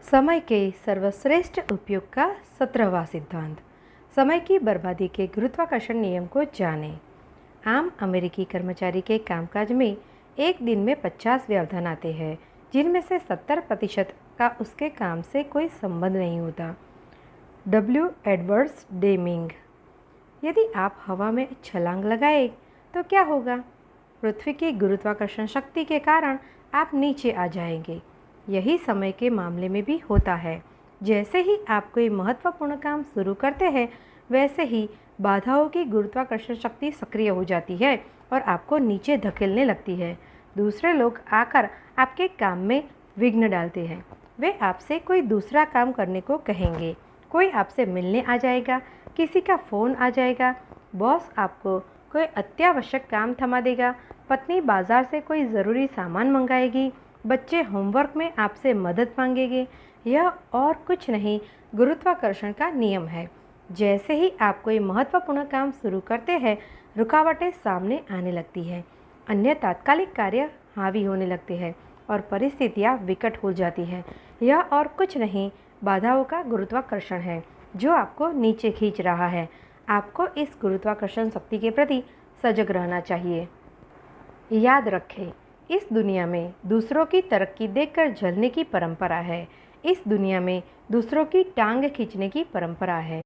समय के सर्वश्रेष्ठ उपयोग का 17वां सिद्धांत। समय की बर्बादी के गुरुत्वाकर्षण नियम को जानें। आम अमेरिकी कर्मचारी के कामकाज में एक दिन में 50 व्यवधान आते हैं, जिनमें से 70% का उसके काम से कोई संबंध नहीं होता। W Edwards Deming. यदि आप हवा में छलांग लगाए तो क्या होगा? पृथ्वी की गुरुत्वाकर्षण शक्ति के कारण आप नीचे आ जाएंगे। यही समय के मामले में भी होता है। जैसे ही आप कोई महत्वपूर्ण काम शुरू करते हैं, वैसे ही बाधाओं की गुरुत्वाकर्षण शक्ति सक्रिय हो जाती है और आपको नीचे धकेलने लगती है। दूसरे लोग आकर आपके काम में विघ्न डालते हैं। वे आपसे कोई दूसरा काम करने को कहेंगे, कोई आपसे मिलने आ जाएगा, किसी का फ़ोन आ जाएगा, बॉस आपको कोई अत्यावश्यक काम थमा देगा, पत्नी बाजार से कोई ज़रूरी सामान मंगाएगी, बच्चे होमवर्क में आपसे मदद मांगेंगे। यह और कुछ नहीं, गुरुत्वाकर्षण का नियम है। जैसे ही आप कोई महत्वपूर्ण काम शुरू करते हैं, रुकावटें सामने आने लगती हैं, अन्य तात्कालिक कार्य हावी होने लगते हैं और परिस्थितियाँ विकट हो जाती हैं। यह और कुछ नहीं, बाधाओं का गुरुत्वाकर्षण है जो आपको नीचे खींच रहा है। आपको इस गुरुत्वाकर्षण शक्ति के प्रति सजग रहना चाहिए। याद रखें, इस दुनिया में दूसरों की तरक्की देखकर जलने की परंपरा है। इस दुनिया में दूसरों की टांग खींचने की परंपरा है।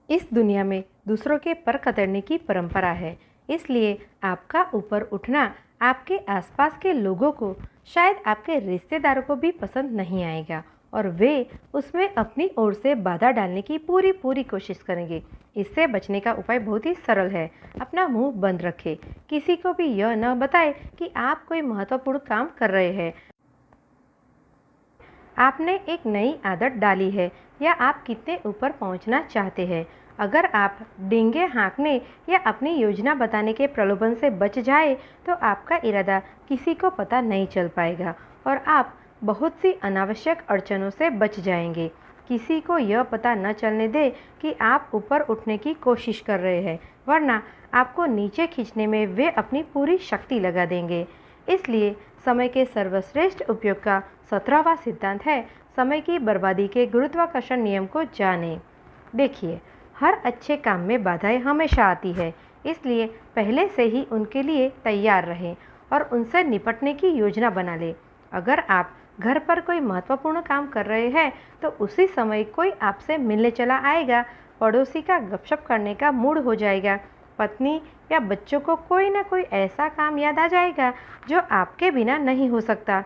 इस दुनिया में दूसरों के पर कतरने की परंपरा है। इसलिए आपका ऊपर उठना आपके आसपास के लोगों को, शायद आपके रिश्तेदारों को भी पसंद नहीं आएगा और वे उसमें अपनी ओर से बाधा डालने की पूरी कोशिश करेंगे। इससे बचने का उपाय बहुत ही सरल है। अपना मुंह बंद रखें। किसी को भी यह न बताएं कि आप कोई महत्वपूर्ण काम कर रहे हैं, आपने एक नई आदत डाली है या आप कितने ऊपर पहुंचना चाहते हैं। अगर आप डींगे हाँकने या अपनी योजना बताने के प्रलोभन से बच जाए तो आपका इरादा किसी को पता नहीं चल पाएगा और आप बहुत सी अनावश्यक अड़चनों से बच जाएंगे। किसी को यह पता न चलने दे कि आप ऊपर उठने की कोशिश कर रहे हैं, वरना आपको नीचे खींचने में वे अपनी पूरी शक्ति लगा देंगे। इसलिए समय के सर्वश्रेष्ठ उपयोग का 17वां सिद्धांत है, समय की बर्बादी के गुरुत्वाकर्षण नियम को जानें। देखिए, हर अच्छे काम में बाधाएं हमेशा आती है, इसलिए पहले से ही उनके लिए तैयार रहें और उनसे निपटने की योजना बना लें। अगर आप घर पर कोई महत्वपूर्ण काम कर रहे हैं तो उसी समय कोई आपसे मिलने चला आएगा, पड़ोसी का गपशप करने का मूड हो जाएगा, पत्नी या बच्चों को कोई ना कोई ऐसा काम याद आ जाएगा जो आपके बिना नहीं हो सकता।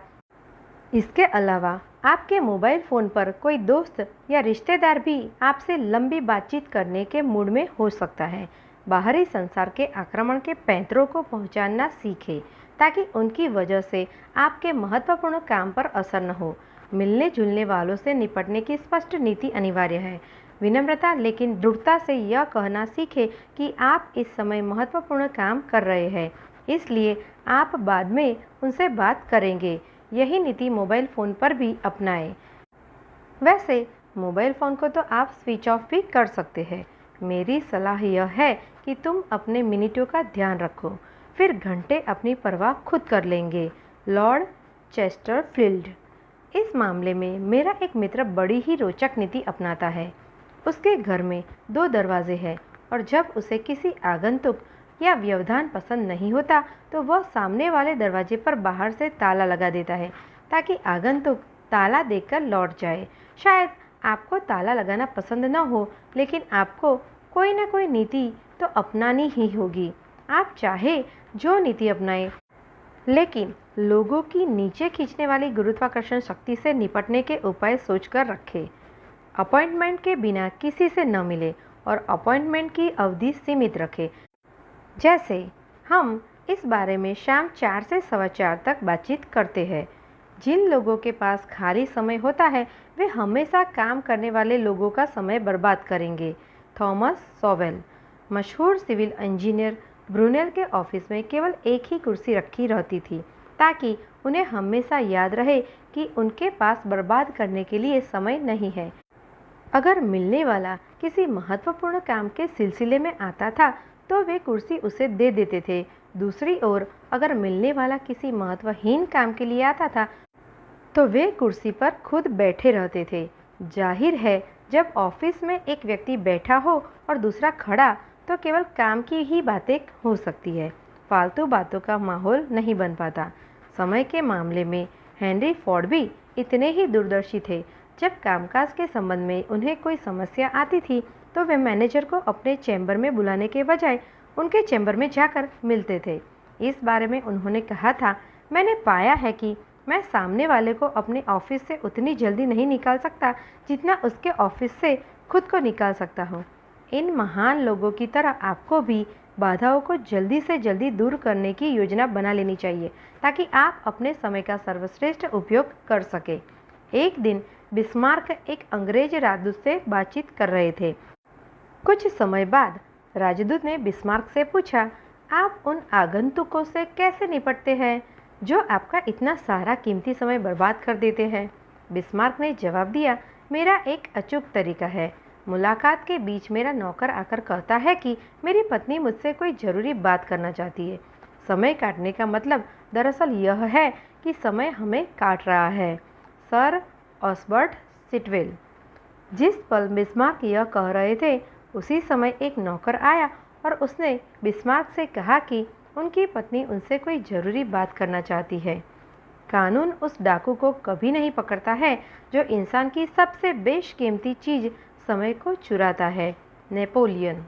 इसके अलावा आपके मोबाइल फ़ोन पर कोई दोस्त या रिश्तेदार भी आपसे लंबी बातचीत करने के मूड में हो सकता है। बाहरी संसार के आक्रमण के पैंतरों को पहचानना सीखें ताकि उनकी वजह से आपके महत्वपूर्ण काम पर असर न हो। मिलने जुलने वालों से निपटने की स्पष्ट नीति अनिवार्य है। विनम्रता लेकिन दृढ़ता से यह कहना सीखें कि आप इस समय महत्वपूर्ण काम कर रहे हैं, इसलिए आप बाद में उनसे बात करेंगे। यही नीति मोबाइल फ़ोन पर भी अपनाएं। वैसे मोबाइल फ़ोन को तो आप स्विच ऑफ भी कर सकते हैं। मेरी सलाह यह है कि तुम अपने मिनटों का ध्यान रखो, फिर घंटे अपनी परवाह खुद कर लेंगे। Lord Chesterfield. इस मामले में मेरा एक मित्र बड़ी ही रोचक नीति अपनाता है। उसके घर में 2 दरवाजे हैं और जब उसे किसी आगंतुक या व्यवधान पसंद नहीं होता तो वह सामने वाले दरवाजे पर बाहर से ताला लगा देता है ताकि आगंतुक ताला देखकर लौट जाए। शायद आपको ताला लगाना पसंद न हो, लेकिन आपको कोई ना कोई नीति तो अपनानी ही होगी। आप चाहे जो नीति अपनाएं, लेकिन लोगों की नीचे खींचने वाली गुरुत्वाकर्षण शक्ति से निपटने के उपाय सोचकर रखें। अपॉइंटमेंट के बिना किसी से न मिले और अपॉइंटमेंट की अवधि सीमित रखें। जैसे हम इस बारे में शाम 4 से 4:15 तक बातचीत करते हैं। जिन लोगों के पास खाली समय होता है वे हमेशा काम करने वाले लोगों का समय बर्बाद करेंगे। Thomas shovel. मशहूर सिविल इंजीनियर ब्रुनेल के ऑफिस में केवल एक ही कुर्सी रखी रहती थी ताकि उन्हें हमेशा याद रहे कि उनके पास बर्बाद करने के लिए समय नहीं है। अगर मिलने वाला किसी महत्वपूर्ण काम के सिलसिले में आता था तो वे कुर्सी उसे दे देते थे। दूसरी ओर अगर मिलने वाला किसी महत्वहीन काम के लिए आता था तो वे कुर्सी पर खुद बैठे रहते थे। जाहिर है, जब ऑफिस में एक व्यक्ति बैठा हो और दूसरा खड़ा, तो केवल काम की ही बातें हो सकती है, फालतू बातों का माहौल नहीं बन पाता। समय के मामले में हेनरी फोर्ड भी इतने ही दूरदर्शी थे। जब कामकाज के संबंध में उन्हें कोई समस्या आती थी, तो वे मैनेजर को अपने चैम्बर में बुलाने के बजाय उनके चैम्बर में जाकर मिलते थे। इस बारे में उन्होंने कहा था, मैंने पाया है कि मैं सामने वाले को अपने ऑफिस से उतनी जल्दी नहीं निकाल सकता जितना उसके ऑफिस से खुद को निकाल सकता हूँ। इन महान लोगों की तरह आपको भी बाधाओं को जल्दी से जल्दी दूर करने की योजना बना लेनी चाहिए, ताकि आप अपने समय का सर्वश्रेष्ठ उपयोग कर सके। एक दिन बिस्मार्क एक अंग्रेज राजदूत से बातचीत कर रहे थे। कुछ समय बाद राजदूत ने बिस्मार्क से पूछा, आप उन आगंतुकों से कैसे निपटते हैं जो आपका इतना सारा कीमती समय बर्बाद कर देते हैं? बिस्मार्क ने जवाब दिया, मेरा एक अचूक तरीका है। मुलाकात के बीच मेरा नौकर आकर कहता है कि मेरी पत्नी मुझसे कोई ज़रूरी बात करना चाहती है। समय काटने का मतलब दरअसल यह है कि समय हमें काट रहा है। Sir Osbert Sitwell. जिस पल बिस्मार्क यह कह रहे थे, उसी समय एक नौकर आया और उसने बिस्मार्क से कहा कि उनकी पत्नी उनसे कोई ज़रूरी बात करना चाहती है। कानून उस डाकू को कभी नहीं पकड़ता है जो इंसान की सबसे बेशकीमती चीज़ समय को चुराता है। नेपोलियन।